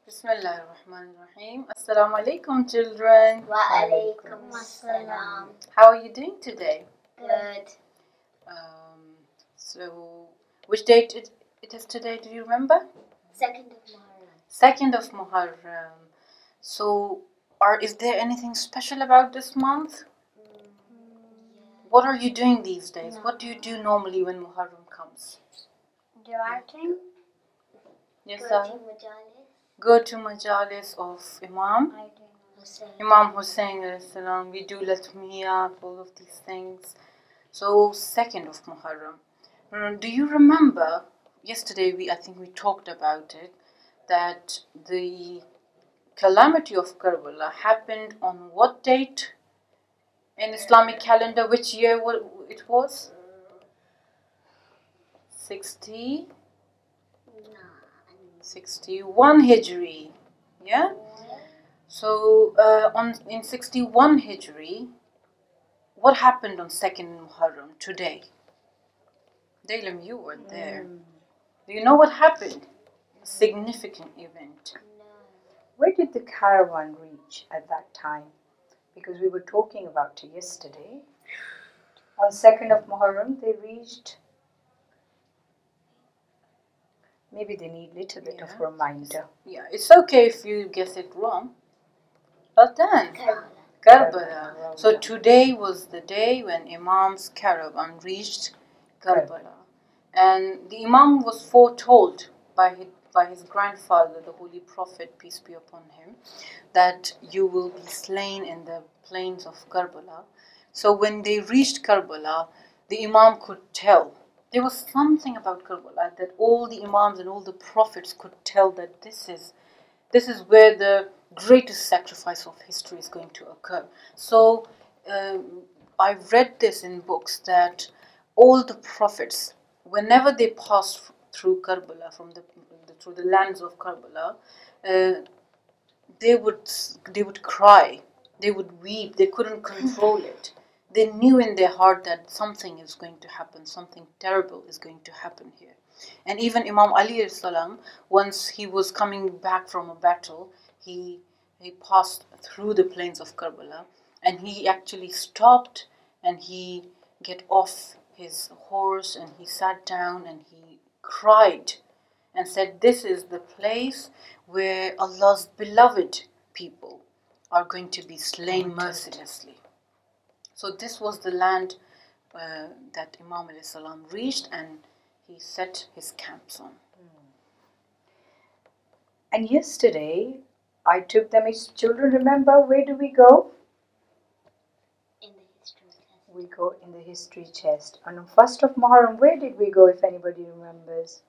Bismillahirrahmanirrahim. Assalamu alaikum, children. Wa alaikum assalam. How are you doing today? Good. So, which date it is today? Do you remember? 2nd of Muharram. 2nd of Muharram. So, is there anything special about this month? What are you doing these days? No. What do you do normally when Muharram comes? Writing. Yes, Go sir. to Majalis. Go to Majalis of Imam Hussain. Imam Hussain alayhi salam. We do Latmiya, all of these things. So 2nd of Muharram. Do you remember yesterday I think we talked about it, that the calamity of Karbala happened on what date in Islamic calendar? Which year it was? 61 Hijri. Yeah? So in 61 Hijri, what happened on 2nd Muharram today? Dalam, you were there. Do you know what happened? A significant event. Where did the caravan reach at that time? Because we were talking about it yesterday. On 2nd of Muharram, they reached. Maybe they need a little bit of reminder. Yeah, it's okay if you guess it wrong. Well done. Karbala. So today was the day when Imam's caravan reached Karbala. And the Imam was foretold by his grandfather, the Holy Prophet, peace be upon him, that you will be slain in the plains of Karbala. So when they reached Karbala, the Imam could tell. There was something about Karbala that all the Imams and all the prophets could tell that this is where the greatest sacrifice of history is going to occur. So I've read this in books that all the prophets, whenever they passed through Karbala, through the lands of Karbala, they would cry, they would weep, they couldn't control it. They knew in their heart that something is going to happen, something terrible is going to happen here. And even Imam Ali salam, once he was coming back from a battle, he passed through the plains of Karbala, and he actually stopped and he get off his horse and he sat down and he cried and said, this is the place where Allah's beloved people are going to be slain mercilessly. So this was the land that Imam alayhi salam reached, and he set his camps on. And yesterday, I took them as children. Remember, where do we go? In the history test. We go in the history chest. And on 1st of Muharram, where did we go, if anybody remembers?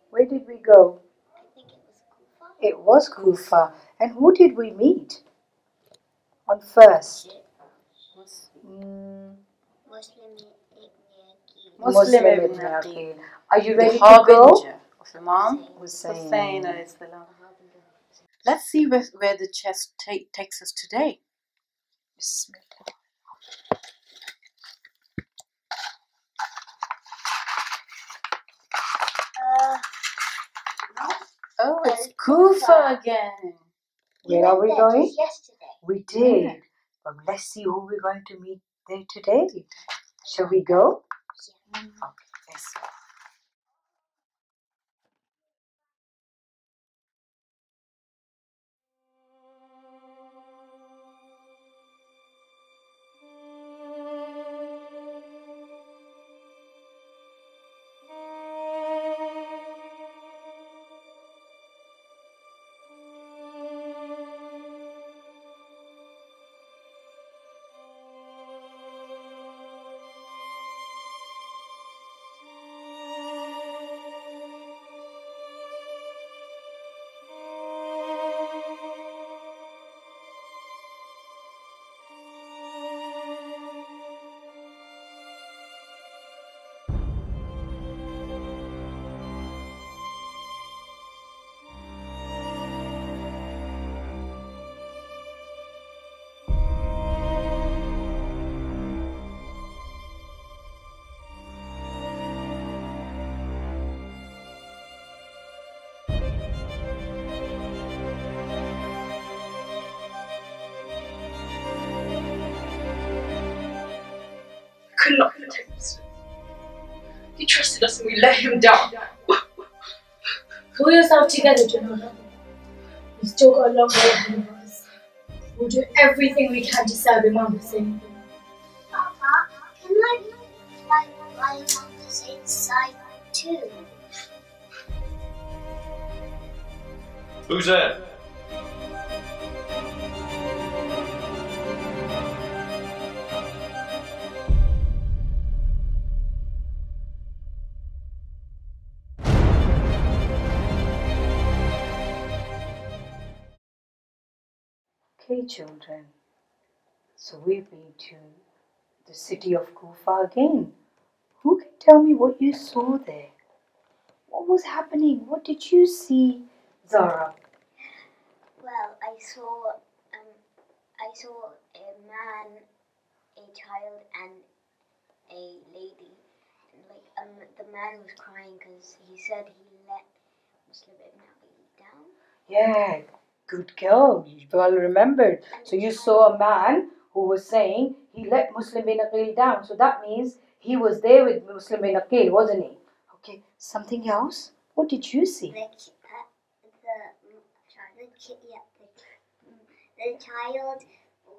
Where did we go? I think it was Kufa. It was Kufa. And who did we meet on 1st? Muslim Ibn Aqil. Are you ready the to go? of Imam Hussain. Let's see where the chest takes us today. Bismillah. Oh, it's Kufa again. Where are we going? Just yesterday. We did. But let's see who we're going to meet there today. Shall we go? Yeah. Okay, let's go. protect Muslims. He trusted us and we let him down. Pull yourself together, Junnadah. You've still got a long way ahead of us. We'll do everything we can to serve Imam Hussain. Papa, can I fight by Imam Hussein's side too? Who's there? Okay, children. So we've been to the city of Kufa again. Who can tell me what you saw there? What was happening? What did you see, Zahra? Well, I saw a man, a child, and a lady. The man was crying because he said he let Muslim ibn Ali down. Yeah, good girl. You well remembered. So you saw a man who was saying he let Muslim bin Aqil down. So that means he was there with Muslim bin Aqil, wasn't he? Okay, something else? What did you see? The child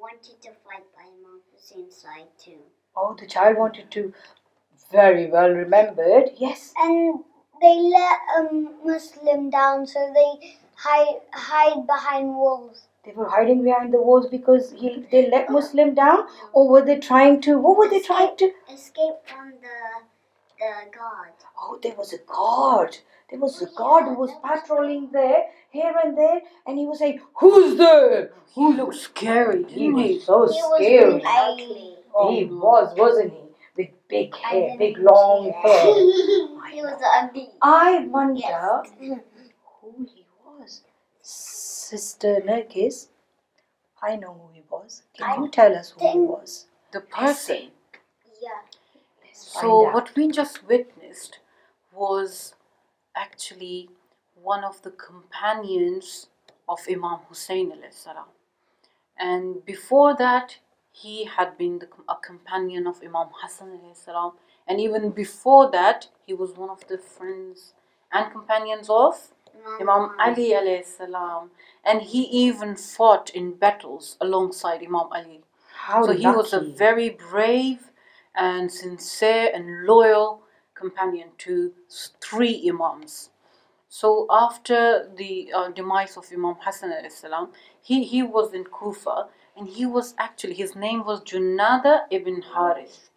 wanted to fight by Imam Hussein's side too. Oh, the child wanted to. Very well remembered. Yes. And they let Muslim down, so they hide behind walls. They were hiding behind the walls because they let Muslim down, or were they trying to? What were they trying to? Escape from the guard. Oh, there was a guard. There was a guard who was patrolling there, here and there, and he was saying, "Who's there?" He looked scary, He didn't he? was so He was scary. really ugly. He was, wasn't he? With big hair, big long hair. He was ugly. I wonder Yes. who he was. Sister Nargis, I know who he was. Can you tell us who he was? The person. Yeah. Let's So find out. what we just witnessed was actually one of the companions of Imam Hussain alayhi salam. And before that, he had been a companion of Imam Hassan alayhi salam. And even before that, he was one of the friends and companions of Imam Ali alayhi salam. And he even fought in battles alongside Imam Ali. How So he was a lucky. very brave and sincere and loyal companion to three Imams. So after the demise of Imam Hassan alayhi salam, he was in Kufa, and he was actually, his name was Junnadah ibn Harith.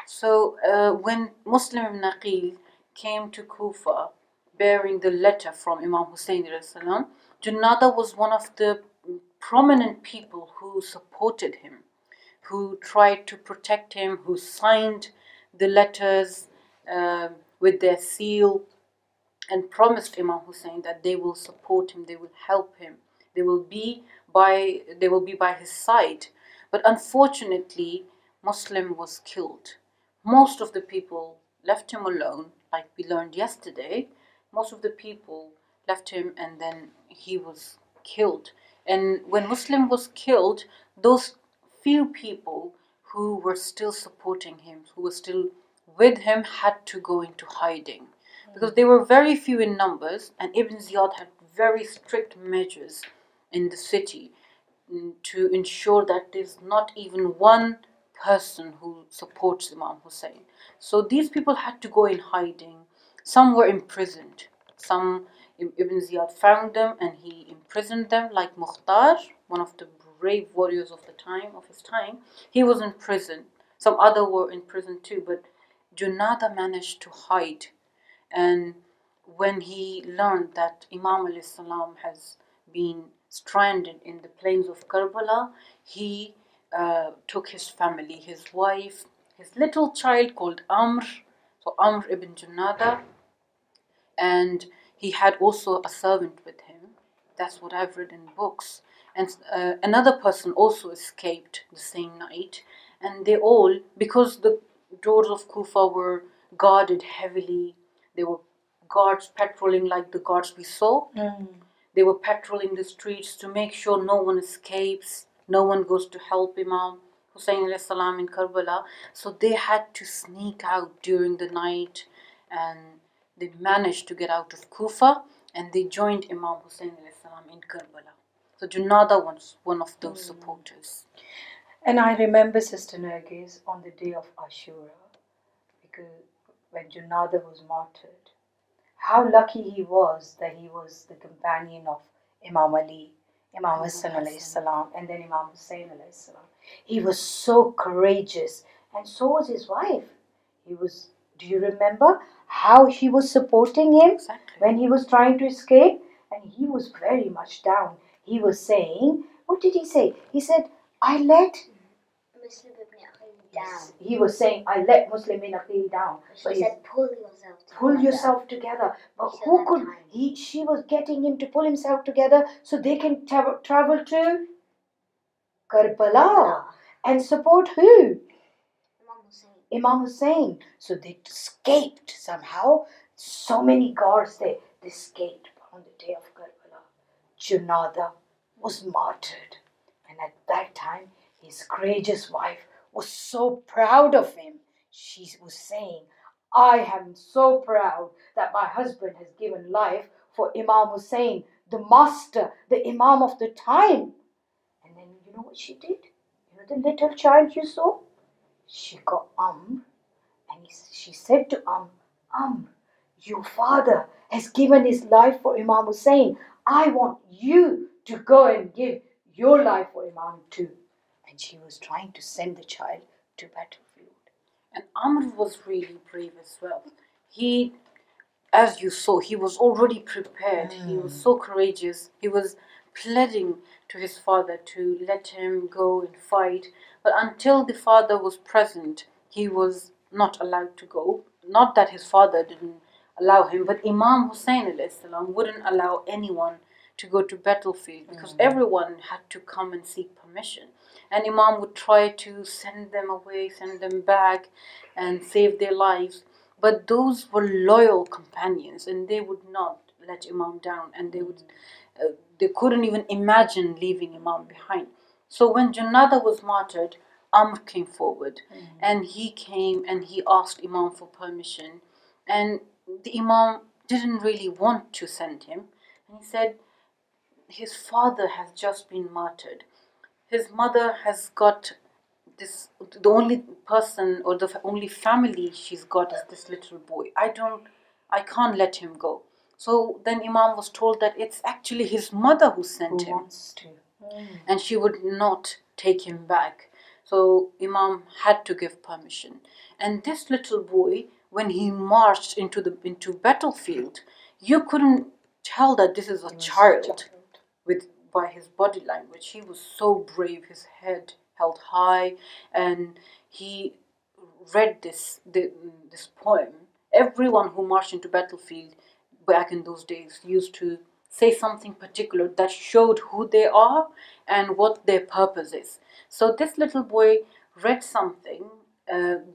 So when Muslim ibn Aqil came to Kufa bearing the letter from Imam Hussain alayhi salam, Junnadah was one of the prominent people who supported him, who tried to protect him, who signed the letters with their seal, and promised Imam Hussain that they will support him, they will help him, they will be by his side. But unfortunately, Muslim was killed. Most of the people left him alone, like we learned yesterday. Most of the people left him, and then he was killed. And when Muslim was killed, those few people who were still supporting him, who were still with him, had to go into hiding, because they were very few in numbers, and Ibn Ziyad had very strict measures in the city to ensure that there's not even one person who supports Imam Hussain. So these people had to go in hiding. Some were imprisoned. Some, Ibn Ziyad found them and he imprisoned them, like Mukhtar, one of the brave warriors of his time. He was in prison. Some other were in prison too, but Junnadah managed to hide. And when he learned that Imam alayhi salam has been stranded in the plains of Karbala, he took his family, his wife, his little child called Amr, so Amr ibn Junnadah, and he had also a servant with him. That's what I've read in books. And another person also escaped the same night. And they all, because the doors of Kufa were guarded heavily, there were guards patrolling like the guards we saw. They were patrolling the streets to make sure no one escapes, no one goes to help Imam Hussain alayhi salam in Karbala. So they had to sneak out during the night, and they managed to get out of Kufa, and they joined Imam Hussain alayhi salam in Karbala. So Junnadah was one of those supporters. And I remember Sister Nargis on the day of Ashura, because when Junnadah was martyred, how lucky he was that he was the companion of Imam Ali, Imam Hassan alayhi salam, and then Imam Hussain alayhi salam. He was so courageous, and so was his wife. Do you remember how she was supporting him when he was trying to escape? And he was very much down. He was saying, what did he say? He said, I let Muslim ibn Aqil down. He was saying, I let Muslim ibn Aqil down. She said, pull yourself together. Pull yourself together. But who could? She was getting him to pull himself together so they can travel to Karbala and support who? Imam Hussain. So they escaped somehow. So many guards there. They escaped on the day of Karbala. Junnadah was martyred. And at that time, his courageous wife was so proud of him. She was saying, I am so proud that my husband has given life for Imam Hussain, the master, the Imam of the time. And then you know what she did? You know the little child you saw? She got and she said to your father has given his life for Imam Hussain. I want you to go and give your life for Imam too. And she was trying to send the child to battlefield. And Amr was really brave as well. He, as you saw, he was already prepared. He was so courageous. He was pleading to his father to let him go and fight. But until the father was present, he was not allowed to go. Not that his father didn't allow him, but Imam Hussain alayhi salam wouldn't allow anyone to go to battlefield because everyone had to come and seek permission. And Imam would try to send them away, send them back and save their lives. But those were loyal companions and they would not let Imam down, and they couldn't even imagine leaving Imam behind. So when Junnadah was martyred, Amr came forward and he came and he asked Imam for permission, and the Imam didn't really want to send him, and he said his father has just been martyred. His mother has got this, the only person or the only family she's got is this little boy. I can't let him go. So then Imam was told that it's actually his mother who sent him. Wants to. And she would not take him back. So Imam had to give permission. And this little boy, when he marched into battlefield, you couldn't tell that this is a child by his body language. He was so brave, his head held high, and he read this poem. Everyone who marched into battlefield back in those days used to say something particular that showed who they are and what their purpose is. So this little boy read something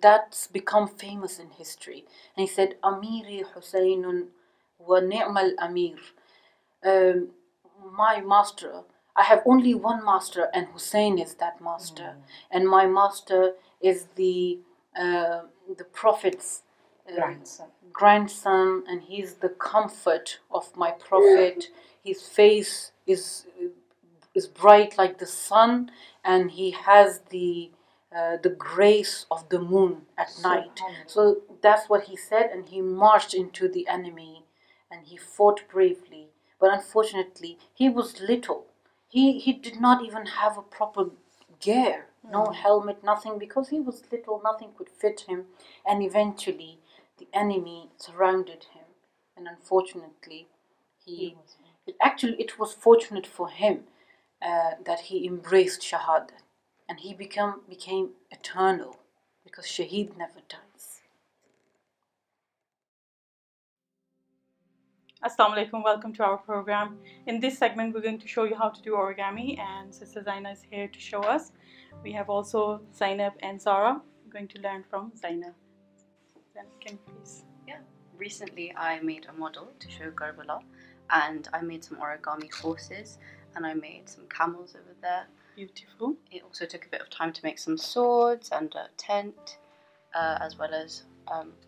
that's become famous in history. And he said, Amiri Husaynun wa ni'mal amir. My master, I have only one master, and Hussein is that master. And my master is the Prophet's grandson, and he's the comfort of my Prophet. His face is bright like the sun, and he has the grace of the moon at night. So that's what he said, and he marched into the enemy, and he fought bravely. But unfortunately, he was little. He did not even have a proper gear, no helmet, nothing, because he was little, nothing could fit him. And eventually, the enemy surrounded him. And unfortunately, it was fortunate for him that he embraced Shahada. And he became eternal, because Shaheed never dies. Assalamu alaikum, welcome to our program. In this segment, we're going to show you how to do origami, and Sister Zainah is here to show us. We have also Zainab and Zahra. We're going to learn from Zainab. Zainab, can you please? Yeah. Recently, I made a model to show Karbala, and I made some origami horses, and I made some camels over there. Beautiful. It also took a bit of time to make some swords and a tent, as well as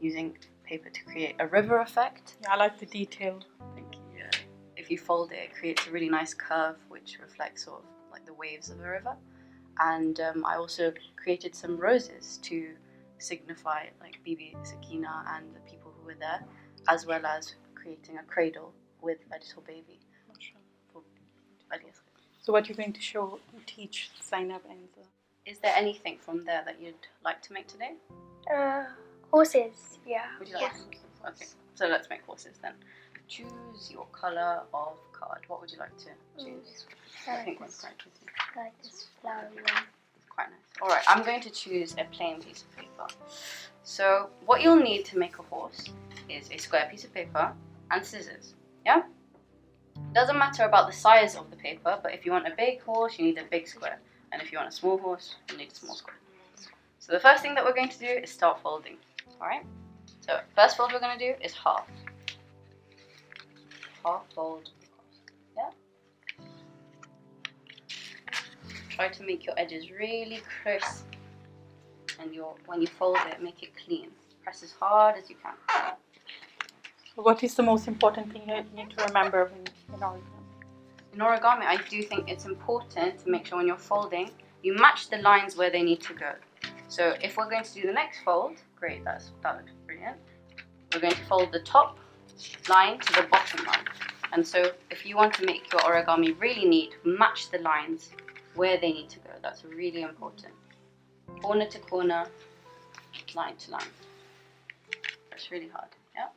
using paper to create a river effect. Yeah, I like the detail. Thank you. Yeah. If you fold it, it creates a really nice curve which reflects sort of like the waves of a river. And I also created some roses to signify like Bibi Sakina and the people who were there, as well as creating a cradle with a little baby. For Aliyah. So what you're going to teach Zainab and Is there anything from there that you'd like to make today? Horses, yeah. Would you like horses? Okay, so let's make horses then. Choose your colour of card. What would you like to choose? I think one's quite pretty. Like this flowery one. It's quite nice. Alright, I'm going to choose a plain piece of paper. So what you'll need to make a horse is a square piece of paper and scissors. Yeah? Doesn't matter about the size of the paper, but if you want a big horse, you need a big square. And if you want a small horse, you need a small square. So the first thing that we're going to do is start folding. Alright? So first fold we're going to do is half. Half fold. Yeah? Try to make your edges really crisp. And when you fold it, make it clean. Press as hard as you can. what is the most important thing you need to remember in origami? In origami, I do think it's important to make sure when you're folding, you match the lines where they need to go. So if we're going to do the next fold, great, that looks brilliant. We're going to fold the top line to the bottom line. And so if you want to make your origami really neat, match the lines where they need to go. That's really important. Corner to corner, line to line. That's really hard, yeah?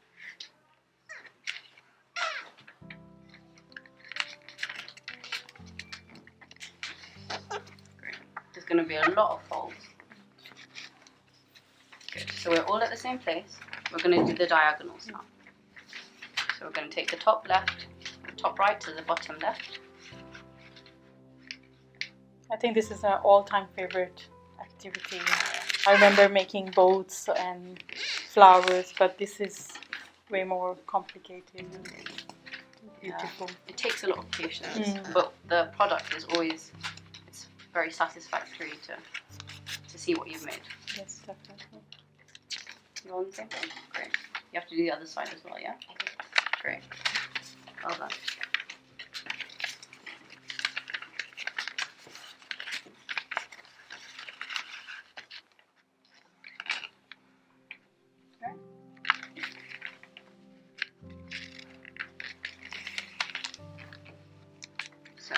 Great. There's going to be a lot of folds. Good. So we're all at the same place. We're going to do the diagonals now. So we're going to take the top left, the top right to the bottom left. I think this is an all-time favorite activity. I remember making boats and flowers, but this is way more complicated and beautiful. Yeah, it takes a lot of patience, but the product is always, it's very satisfactory to see what you've made. Yes, definitely. You're on the same page? Great. You have to do the other side as well, yeah? Great. Well done. So,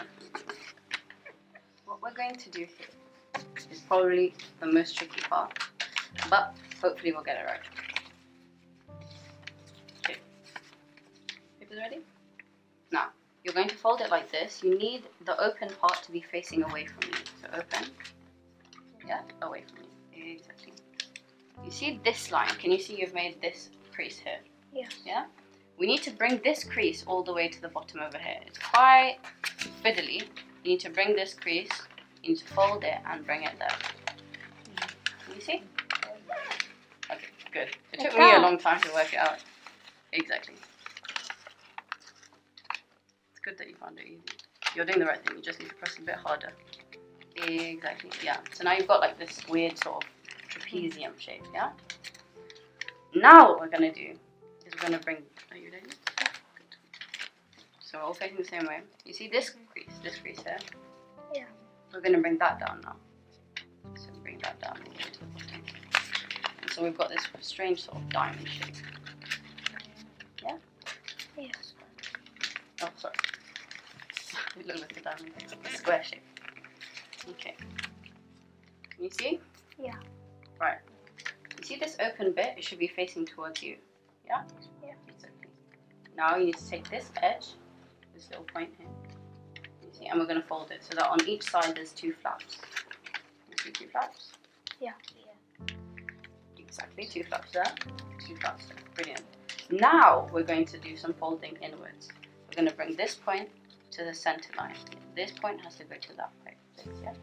what we're going to do here is probably the most tricky part, but hopefully we'll get it right. Okay. Papers ready? Now, you're going to fold it like this. You need the open part to be facing away from you. So open, yeah, away from you. Exactly. You see this line? Can you see you've made this crease here? Yeah. Yeah? We need to bring this crease all the way to the bottom over here. It's quite fiddly. You need to bring this crease, you need to fold it and bring it there. Can you see? Okay, good. It took me a long time to work it out. Exactly. It's good that you found it easy. You're doing the right thing, you just need to press a bit harder. Exactly, yeah. So now you've got like this weird sort of trapezium shape, yeah? Now what we're going to do is we're going to bring, are you ready? Yeah. Good. So we're all facing the same way. You see this crease here? Yeah. We're going to bring that down now. So bring that down all the way to the bottom. And so we've got this strange sort of diamond shape. Yeah? Yes. Oh, sorry. It looks like a diamond. A square shape. Okay. Can you see? Yeah. Right. You see this open bit? It should be facing towards you. Yeah? Yeah. Exactly. Now you need to take this edge, this little point here. You see, and we're going to fold it so that on each side there's two flaps. You see two flaps? Yeah. Exactly, two flaps there, two flaps there. Brilliant. Now we're going to do some folding inwards. We're going to bring this point to the center line. This point has to go to that point. Yeah?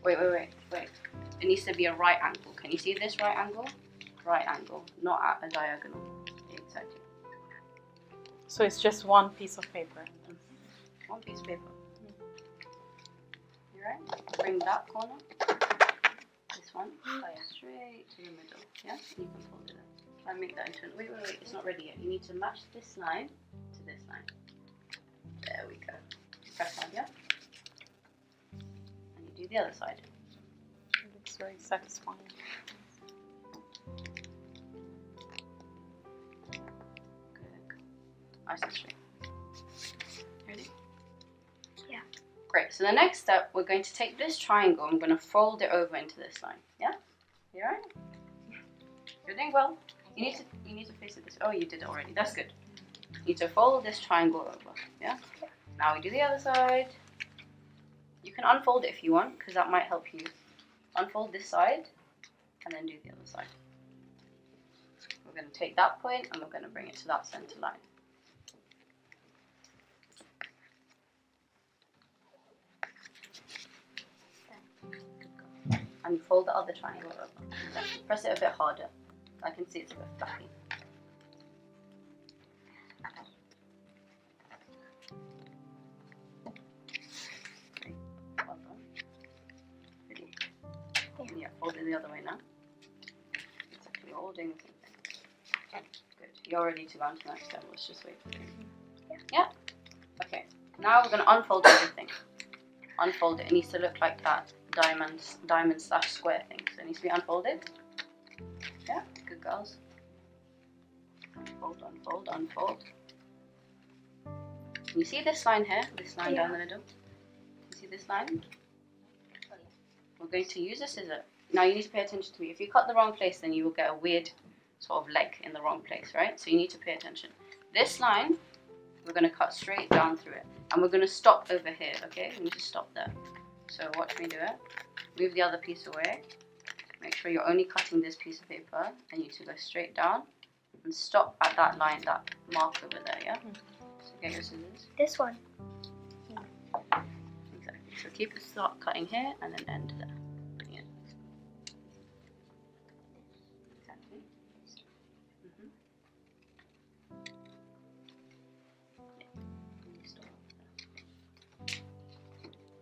Wait. It needs to be a right angle. Can you see this right angle? Right angle, not at a diagonal. Exactly. So it's just one piece of paper. One piece of paper. Right? Bring that corner, this one, tie straight to the middle. Yeah? And you can fold it up. Try and make that into an. Wait, it's not ready yet. You need to match this line to this line. There we go. Press on, yeah? And you do the other side. It looks very satisfying. Good. Nice and straight. Ready? Yeah. Great. So the next step, we're going to take this triangle and we're going to fold it over into this line. Yeah? You alright? You're doing well. You need to face it this way. Oh, you did it already. That's good. You need to fold this triangle over. Yeah? Now we do the other side. You can unfold it if you want, because that might help you. Unfold this side and then do the other side. We're going to take that point and we're going to bring it to that center line. And fold the other triangle over. Press it a bit harder. I can see it's a bit fluffy. Okay. Well done. Ready? Yeah, fold it the other way now. Exactly, you're all doing the same thing. Good. You're ready to go on to the next step. Let's just wait for you. Yeah? Okay. Now we're going to unfold everything. Unfold it. It needs to look like that diamond slash square thing. So it needs to be unfolded. Yeah, good girls. Unfold, unfold, unfold. You see this line here? This line down the middle? You see this line? We're going to use a scissor. Now you need to pay attention to me. If you cut the wrong place, then you will get a weird sort of leg in the wrong place, right? So you need to pay attention. This line, we're going to cut straight down through it. And we're going to stop over here, okay? We need to stop there. So watch me do it. Move the other piece away. Make sure you're only cutting this piece of paper. And you need to go straight down and stop at that line, that mark over there, yeah? So get your scissors. This one. Exactly. So keep it, start cutting here and then end there. Brilliant. Exactly.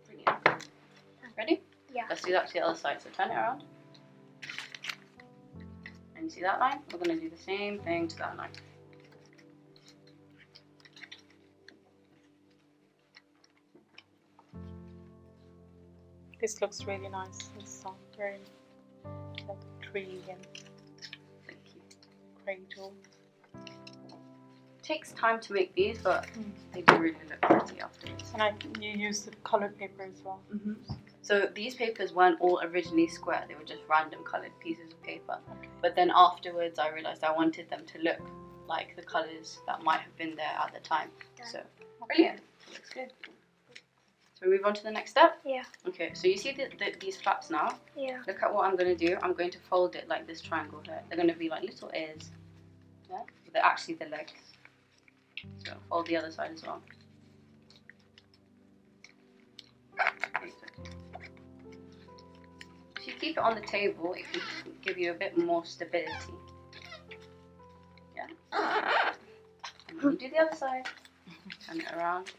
Brilliant. Ready? Yeah. Let's do that to the other side. So turn it around. And you see that line? We're going to do the same thing to that line. This looks really nice. It's very like a tree and cradle. Takes time to make these, but they do really look pretty afterwards. And you use the colored paper as well. So these papers weren't all originally square, they were just random coloured pieces of paper. But then afterwards I realised I wanted them to look like the colours that might have been there at the time. So, brilliant, looks good. So we move on to the next step? Yeah. Okay, so you see these flaps now? Yeah. Look at what I'm going to do. I'm going to fold it like this triangle here. They're going to be like little ears. Yeah? They're actually the legs. So fold the other side as well. If you keep it on the table, it can give you a bit more stability. Yeah. And then you do the other side. Turn it around.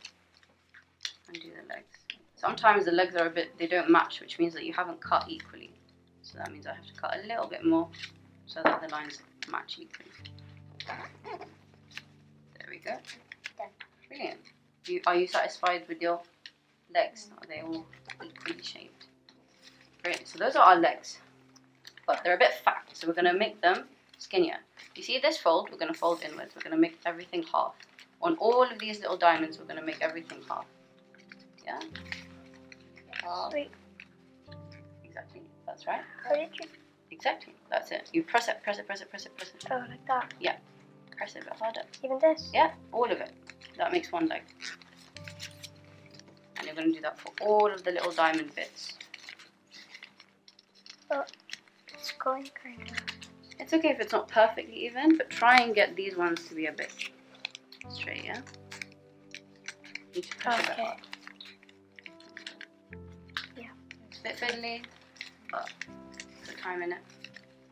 And do the legs. Sometimes the legs are they don't match, which means that you haven't cut equally. So that means I have to cut a little bit more so that the lines match equally. There we go. Done. Brilliant. Are you satisfied with your legs? Are they all equally shaped? Great. So those are our legs. But they're a bit fat, so we're going to make them skinnier. You see this fold? We're going to fold inwards. We're going to make everything half. On all of these little diamonds, we're going to make everything half. Yeah? Half. Sweet. Exactly. That's right. How did you? Exactly. That's it. You press it, press it, press it, press it, press it. Oh, like that. Yeah. Press it a bit harder. Even this? Yeah, all of it. That makes one leg. And you're going to do that for all of the little diamond bits. Oh, it's going kind of. It's okay if it's not perfectly even, but try and get these ones to be a bit straight, yeah? You need to push a bit hard. Yeah. It's a bit fiddly, but put time in it.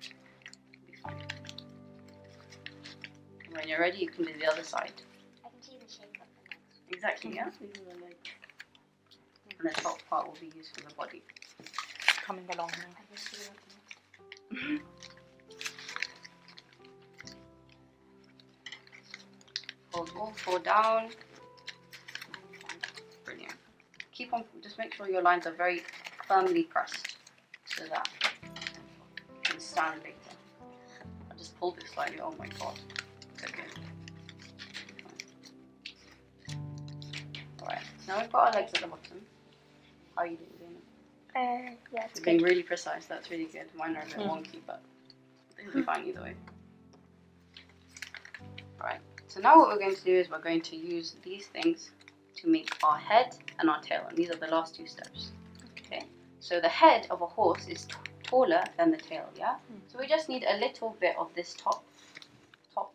It'll be fine. And when you're ready, you can do the other side. I can see the shape of the legs. Exactly, yeah? These are the legs. and the top part will be used for the body. Coming along now. Hold all 4 down. Brilliant. Keep on, just make sure your lines are very firmly pressed so that you can stand later. I just pulled it slightly, oh my god. It's okay. Alright, so now we've got our legs at the bottom. How are you doing, Zainab? Yeah, it's You're being good. really precise, that's really good. Mine are a bit wonky, but it'll be fine either way. Alright, so now what we're going to do is we're going to use these things to make our head and our tail, and these are the last 2 steps. Okay, so the head of a horse is taller than the tail, yeah? So we just need a little bit of this top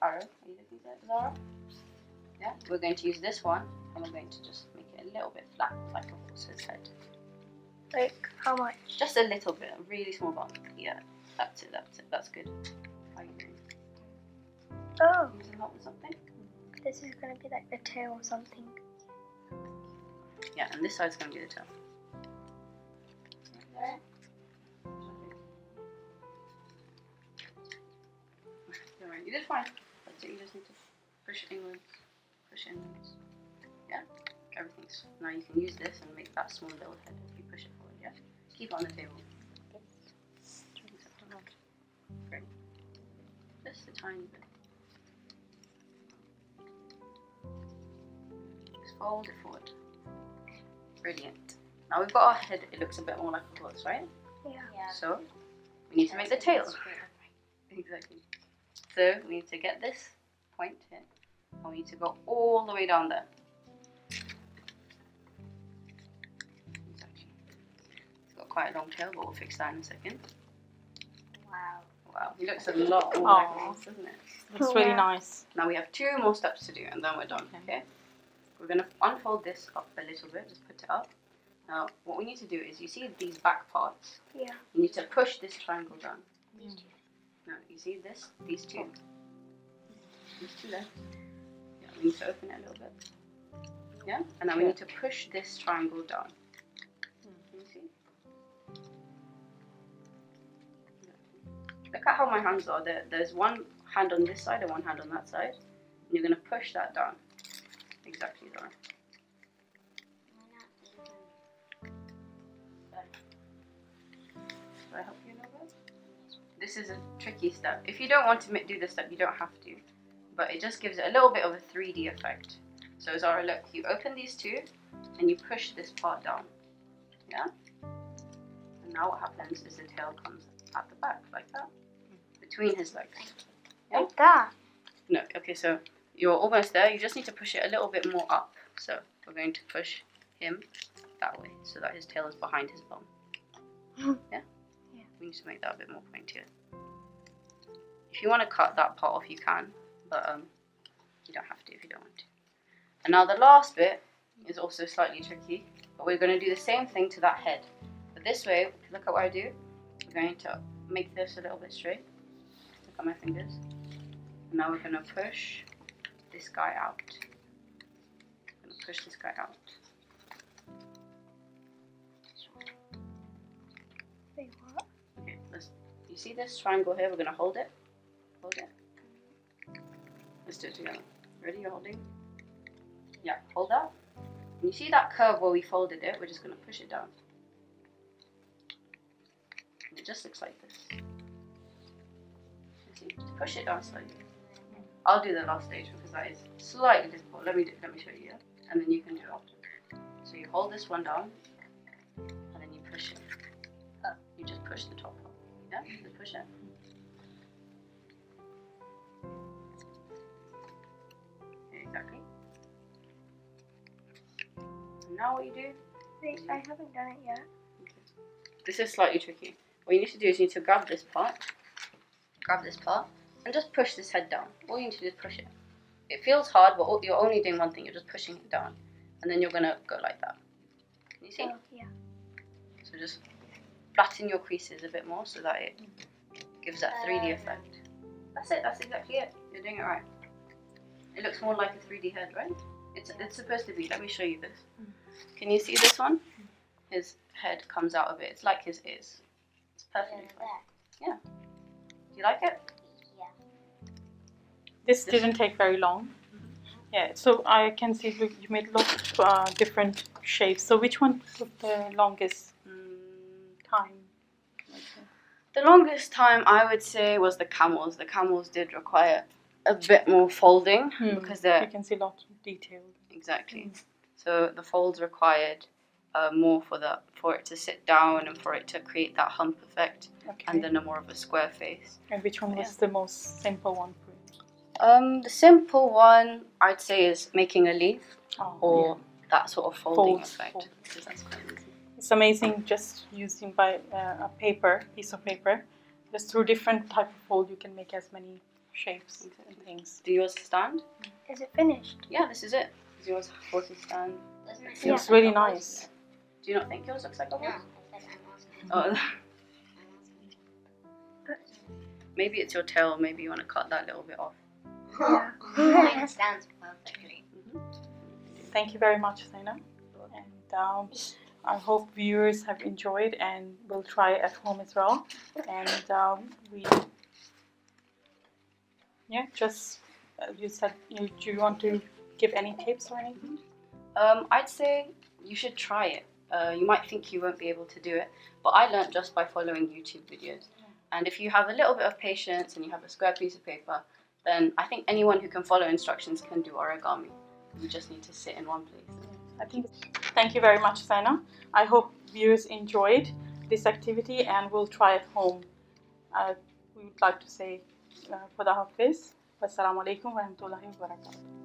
arrow. Are you looking at it, Zahra? Yeah, we're going to use this one, and we're going to just make it a little bit flat, like a horse's head. Like, how much? Just a little bit, a really small bump. Yeah, that's it, that's good. How are you doing? Oh, Using that with something? this is gonna be like the tail or something. Yeah, and this side's going to be the tail. You did fine. That's it, you just need to push inwards, push inwards. Yeah, everything's. Now you can use this and make that small little head if you push it forward, yeah? Keep it on the table. Great. Just a tiny bit. Just fold it forward. Brilliant. Now we've got our head, it looks a bit more like a horse, right? Yeah. So, we need to make the tail. Exactly. So, we need to get this point here, and we need to go all the way down there. Exactly. It's got quite a long tail, but we'll fix that in a second. Wow. Wow, he looks a lot more like a horse, doesn't it? Looks really nice. Now we have 2 more steps to do, and then we're done, okay? We're going to unfold this up a little bit, just put it up. Now, what we need to do is, you see these back parts? Yeah. You need to push this triangle down. Now, you see this? These 2? These 2 left. Yeah, we need to open it a little bit. Yeah? And now we need to push this triangle down. Can you see? Look at how my hands are. There's one hand on this side and one hand on that side. And you're going to push that down. Exactly there. Should I help you a little bit? This is a tricky step. If you don't want to do this step, you don't have to. But it just gives it a little bit of a 3D effect. So Zahra, look, you open these 2 and you push this part down. Yeah? And now what happens is the tail comes at the back, like that. Between his legs. Yeah? Like that? No, okay, so you're almost there. You just need to push it a little bit more up. So we're going to push him that way so that his tail is behind his bum. Yeah? Yeah. We need to make that a bit more pointier. If you want to cut that part off, you can, but you don't have to if you don't want to. And now the last bit is also slightly tricky, but we're going to do the same thing to that head. But this way, look at what I do. We're going to make this a little bit straight. Look at my fingers. And now we're going to push this guy out. I'm going to push this guy out. Wait, what? Okay, you see this triangle here? We're going to hold it. Hold it. Let's do it together. Ready? You're holding? Yeah, hold that. And you see that curve where we folded it? We're just going to push it down. And it just looks like this. You see? Just push it down slightly. I'll do the last stage because that is slightly difficult. Let me show you, yeah? And then you can do it after. So you hold this one down, and then you push it up. You just push the top up. Yeah? Just push it. Okay, exactly. And now what you do? Wait, I haven't done it yet. Okay. This is slightly tricky. What you need to do is you need to grab this part, and just push this head down. All you need to do is push it. It feels hard, but you're only doing one thing. You're just pushing it down. And then you're going to go like that. Can you see? Oh, yeah. So just flatten your creases a bit more so that it gives that 3D effect. That's it. That's exactly it. You're doing it right. It looks more like a 3D head, right? It's supposed to be. Let me show you this. Can you see this one? his head comes out of it. It's like his ears. It's perfectly fine. Yeah. Do you like it? Yeah. This didn't take very long. Yeah, so I can see you made lots of different shapes. So which one took the longest time? The longest time I would say was the camels. The camels did require a bit more folding because they're... You can see lots of detail. Exactly. So the folds required more for it to sit down and for it to create that hump effect, and then a more of a square face. And which one was the most simple one for you? The simple one I'd say is making a leaf or that sort of folding effect. That's quite easy. It's amazing just using by a piece of paper. Just through different type of fold you can make as many shapes and things. Do yours stand? Is it finished? Yeah, this is it. Does yours horses stand? It looks really nice. Do you not think yours looks like a horse? No, I said Oh. Maybe it's your tail. Maybe you want to cut that little bit off. Mine stands perfectly. Thank you very much, Zaynab. And I hope viewers have enjoyed and will try at home as well. And you said, do you want to give any tips or anything? I'd say you should try it. You might think you won't be able to do it, but I learned just by following YouTube videos. And if you have a little bit of patience and you have a square piece of paper, then I think anyone who can follow instructions can do origami. You just need to sit in one place. Thank you very much, Zaynab. I hope viewers enjoyed this activity and will try at home. We would like to say Khuda Hafiz. Wassalamu alaikum wa rahmatullahi wa barakatuh.